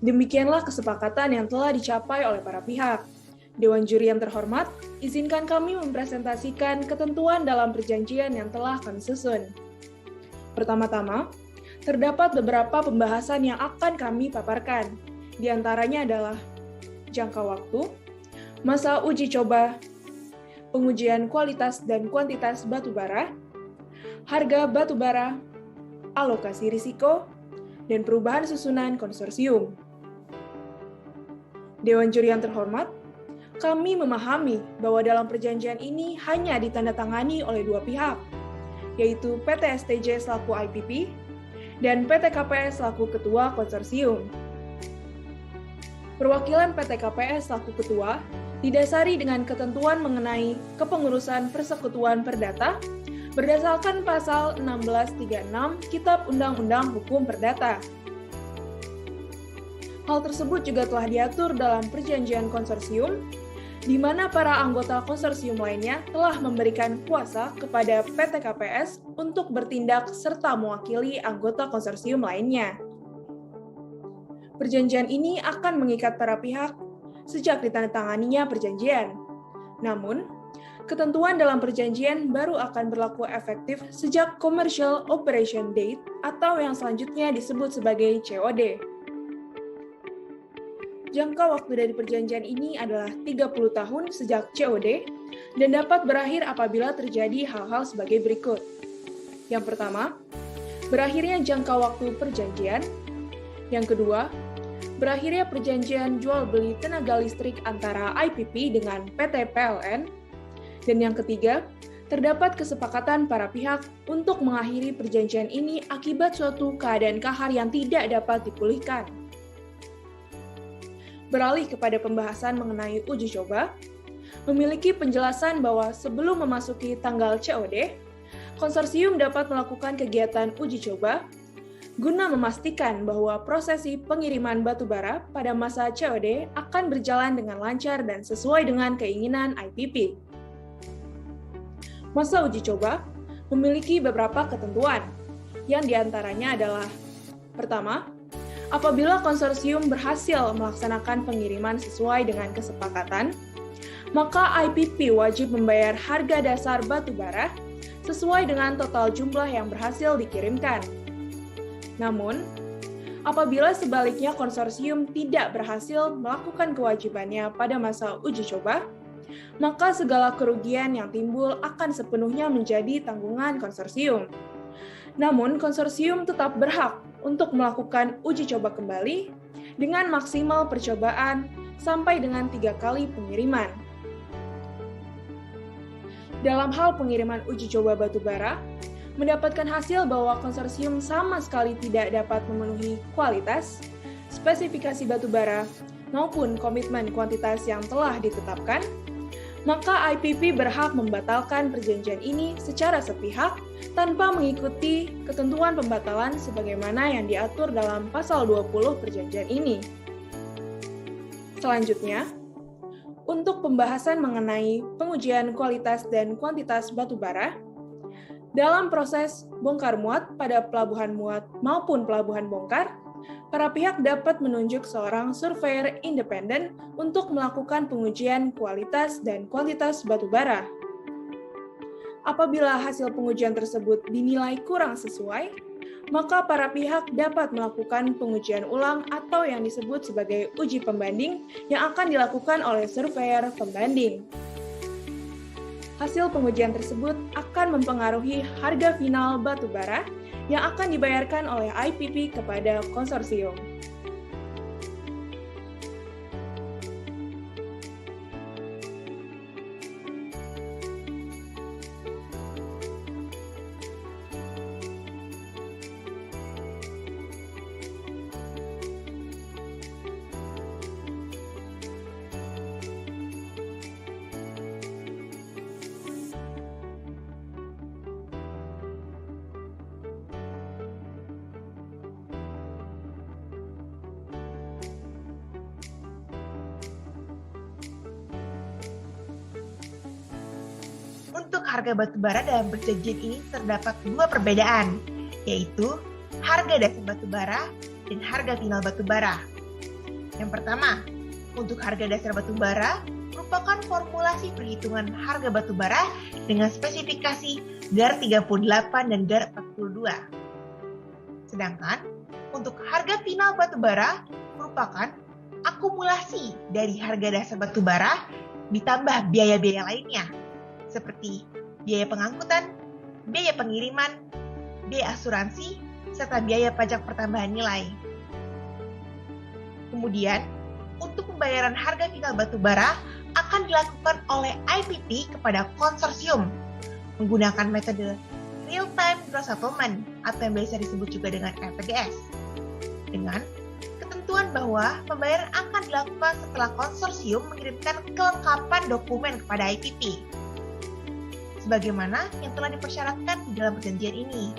Demikianlah kesepakatan yang telah dicapai oleh para pihak. Dewan Juri yang terhormat, izinkan kami mempresentasikan ketentuan dalam perjanjian yang telah kami susun. Pertama-tama, terdapat beberapa pembahasan yang akan kami paparkan. Di antaranya adalah jangka waktu, masa uji coba, pengujian kualitas dan kuantitas batu bara, harga batu bara, alokasi risiko, dan perubahan susunan konsorsium. Dewan Juri yang terhormat, kami memahami bahwa dalam perjanjian ini hanya ditandatangani oleh dua pihak, yaitu PT STJ selaku IPP dan PT KPS selaku ketua konsorsium. Perwakilan PT KPS selaku ketua didasari dengan ketentuan mengenai kepengurusan persekutuan perdata berdasarkan pasal 1636 Kitab Undang-Undang Hukum Perdata. Hal tersebut juga telah diatur dalam perjanjian konsorsium, di mana para anggota konsorsium lainnya telah memberikan kuasa kepada PT KPS untuk bertindak serta mewakili anggota konsorsium lainnya. Perjanjian ini akan mengikat para pihak sejak ditandatanganinya perjanjian. Namun, ketentuan dalam perjanjian baru akan berlaku efektif sejak Commercial Operation Date atau yang selanjutnya disebut sebagai COD. Jangka waktu dari perjanjian ini adalah 30 tahun sejak COD dan dapat berakhir apabila terjadi hal-hal sebagai berikut. Yang pertama, berakhirnya jangka waktu perjanjian. Yang kedua, berakhirnya perjanjian jual beli tenaga listrik antara IPP dengan PT PLN. Dan yang ketiga, terdapat kesepakatan para pihak untuk mengakhiri perjanjian ini akibat suatu keadaan kahar yang tidak dapat dipulihkan. Beralih kepada pembahasan mengenai uji coba, memiliki penjelasan bahwa sebelum memasuki tanggal COD, konsorsium dapat melakukan kegiatan uji coba guna memastikan bahwa prosesi pengiriman batu bara pada masa COD akan berjalan dengan lancar dan sesuai dengan keinginan IPP. Masa uji coba memiliki beberapa ketentuan, yang diantaranya adalah: pertama, apabila konsorsium berhasil melaksanakan pengiriman sesuai dengan kesepakatan, maka IPP wajib membayar harga dasar batu bara sesuai dengan total jumlah yang berhasil dikirimkan. Namun, apabila sebaliknya konsorsium tidak berhasil melakukan kewajibannya pada masa uji coba, maka segala kerugian yang timbul akan sepenuhnya menjadi tanggungan konsorsium. Namun, konsorsium tetap berhak untuk melakukan uji coba kembali dengan maksimal percobaan sampai dengan 3 kali pengiriman. Dalam hal pengiriman uji coba batu bara, mendapatkan hasil bahwa konsorsium sama sekali tidak dapat memenuhi kualitas, spesifikasi batu bara, maupun komitmen kuantitas yang telah ditetapkan, maka IPP berhak membatalkan perjanjian ini secara sepihak tanpa mengikuti ketentuan pembatalan sebagaimana yang diatur dalam pasal 20 perjanjian ini. Selanjutnya, untuk pembahasan mengenai pengujian kualitas dan kuantitas batu bara, dalam proses bongkar muat pada pelabuhan muat maupun pelabuhan bongkar, para pihak dapat menunjuk seorang surveyor independen untuk melakukan pengujian kualitas dan kuantitas batu bara. Apabila hasil pengujian tersebut dinilai kurang sesuai, maka para pihak dapat melakukan pengujian ulang atau yang disebut sebagai uji pembanding yang akan dilakukan oleh surveyor pembanding. Hasil pengujian tersebut akan mempengaruhi harga final batu bara yang akan dibayarkan oleh IPP kepada konsorsium. Untuk harga batubara dalam perjanjian ini terdapat dua perbedaan, yaitu harga dasar batubara dan harga final batubara. Yang pertama, untuk harga dasar batu bara merupakan formulasi perhitungan harga batu bara dengan spesifikasi GAR 38 dan GAR 42. Sedangkan untuk harga final batu bara merupakan akumulasi dari harga dasar batu bara ditambah biaya-biaya lainnya seperti biaya pengangkutan, biaya pengiriman, biaya asuransi, serta biaya pajak pertambahan nilai. Kemudian, untuk pembayaran harga final batu bara akan dilakukan oleh IPP kepada konsorsium menggunakan metode Real-Time Gross Settlement atau yang biasa disebut juga dengan RTGS, dengan ketentuan bahwa pembayaran akan dilakukan setelah konsorsium mengirimkan kelengkapan dokumen kepada IPP, sebagaimana yang telah dipersyaratkan di dalam perjanjian ini,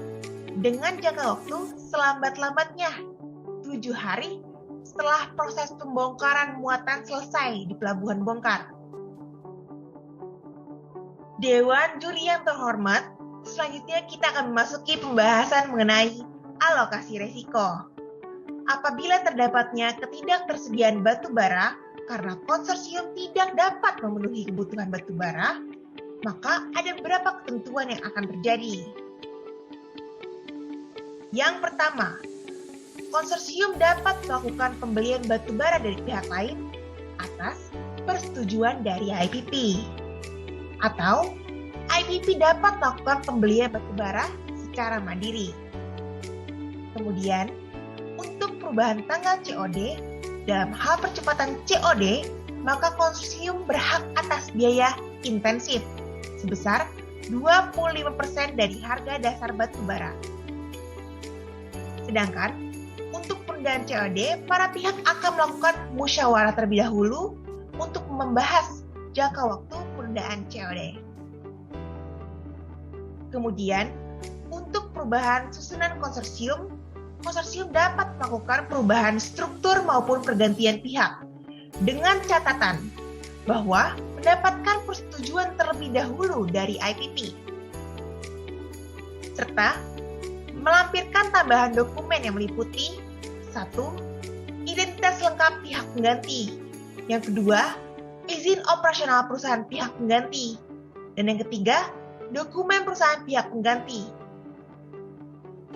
dengan jangka waktu selambat-lambatnya 7 hari setelah proses pembongkaran muatan selesai di pelabuhan bongkar. Dewan Juri yang terhormat, selanjutnya kita akan memasuki pembahasan mengenai alokasi resiko. Apabila terdapatnya ketidaktersediaan batu bara karena konsorsium tidak dapat memenuhi kebutuhan batu bara, maka ada beberapa ketentuan yang akan terjadi. Yang pertama, konsorsium dapat melakukan pembelian batu bara dari pihak lain atas persetujuan dari IPP. Atau IPP dapat melakukan pembelian batu bara secara mandiri. Kemudian, untuk perubahan tanggal COD, dalam hal percepatan COD, maka konsorsium berhak atas biaya intensif sebesar 25% dari harga dasar batu bara. Sedangkan, untuk penundaan COD, para pihak akan melakukan musyawarah terlebih dahulu untuk membahas jangka waktu penundaan COD. Kemudian, untuk perubahan susunan konsorsium, konsorsium dapat melakukan perubahan struktur maupun pergantian pihak dengan catatan bahwa mendapatkan persetujuan terlebih dahulu dari IPP, serta melampirkan tambahan dokumen yang meliputi 1. Identitas lengkap pihak pengganti. Yang kedua, izin operasional perusahaan pihak pengganti. Dan yang ketiga, dokumen perusahaan pihak pengganti.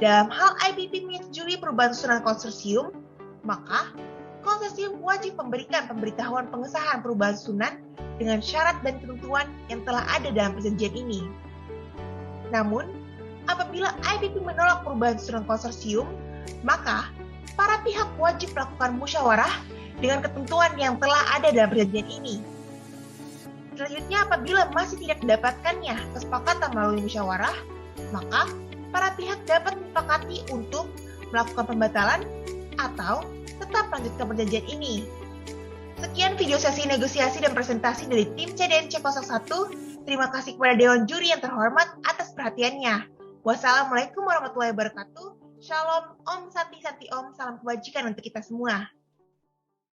Dalam hal IPP menyetujui perubahan susunan konsorsium, maka konsorsium wajib memberikan pemberitahuan pengesahan perubahan susunan dengan syarat dan ketentuan yang telah ada dalam perjanjian ini. Namun, apabila IPP menolak perubahan susunan konsorsium, maka para pihak wajib melakukan musyawarah dengan ketentuan yang telah ada dalam perjanjian ini. Selanjutnya, apabila masih tidak mendapatkannya kesepakatan melalui musyawarah, maka para pihak dapat menyepakati untuk melakukan pembatalan atau tetap melanjutkan perjanjian ini. Sekian video sesi negosiasi dan presentasi dari tim CDNC 01. Terima kasih kepada Dewan Juri yang terhormat atas perhatiannya. Wassalamualaikum warahmatullahi wabarakatuh. Shalom, Om Santi Santi Om, salam kebajikan untuk kita semua.